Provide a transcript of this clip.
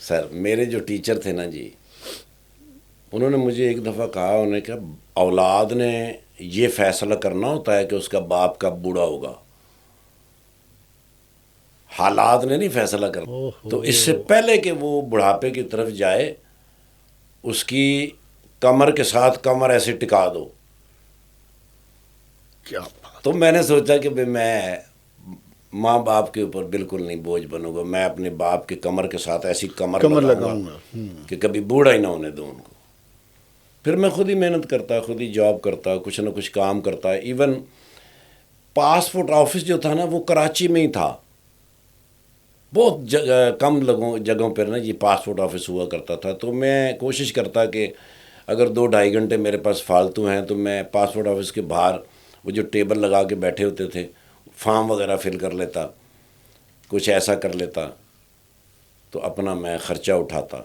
سر میرے جو ٹیچر تھے نا جی، انہوں نے مجھے ایک دفعہ کہا، انہوں نے کہا اولاد نے یہ فیصلہ کرنا ہوتا ہے کہ اس کا باپ کب بوڑھا ہوگا، حالات نے نہیں فیصلہ او کرنا۔ تو اس سے ہو، پہلے کہ وہ بڑھاپے کی طرف جائے، اس کی کمر کے ساتھ کمر ایسے ٹکا دو۔ کیا بات! تو میں نے سوچا کہ بھئی میں ماں باپ کے اوپر بالکل نہیں بوجھ بنوں گا، میں اپنے باپ کے کمر کے ساتھ ایسی کمر کمر لگاؤں گا لگاؤں گا۔ کہ کبھی بوڑھا ہی نہ ہونے دوں ان کو۔ پھر میں خود ہی محنت کرتا، خود ہی جاب کرتا، کچھ نہ کچھ کام کرتا۔ ایون پاسپورٹ آفس جو تھا نا وہ کراچی میں ہی تھا، بہت کم جگہوں پر نا یہ پاسپورٹ آفس ہوا کرتا تھا۔ تو میں کوشش کرتا کہ اگر 2-2.5 گھنٹے میرے پاس فالتو ہیں تو میں پاسپورٹ آفس کے باہر وہ جو ٹیبل لگا کے بیٹھے ہوتے تھے، فارم وغیرہ فل کر لیتا، کچھ ایسا کر لیتا، تو اپنا میں خرچہ اٹھاتا۔